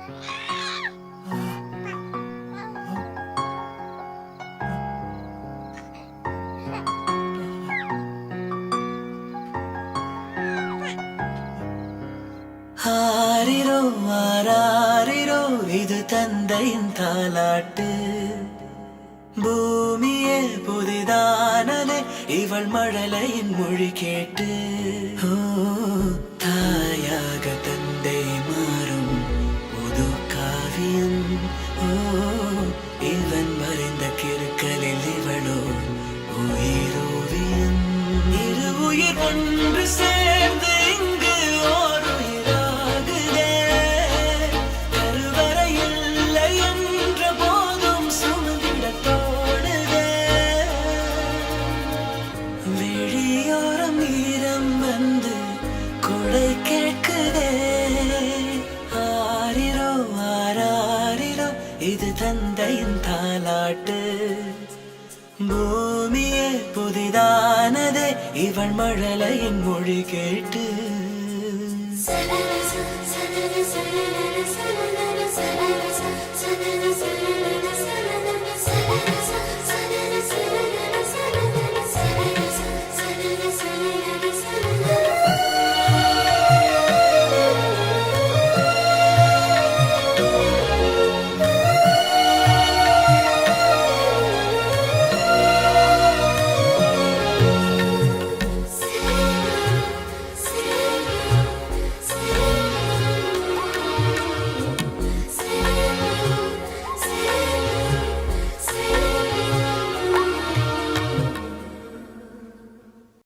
ஆரிரோ ஆராரிரோ இது தந்தையின் தாலாட்டு. பூமியே புதிதானதே இவள் மழலையின் மொழி கேட்டு. ஓ தாயாக தந்தை மாறும் புது காவியம். ஓ இவன் மறைந்த கிறுக்கலில் இவளோ உயிரோவியம். இரு உயிர் ஒன்று சேர்ந்து இங்கு ஓர் உயிராகுதே. கருவறை இல்லை என்ற போதும் சுமந்திட தோணுதே. விழியோரம் ஈரம் வந்து கொடை கேட்குதே. ஆரிரோ ஆராரிரோ இது தந்தையின் தாலாட்டு. பூமியே புதிதானதே இவள் மழலையின் மொழி கேட்டு.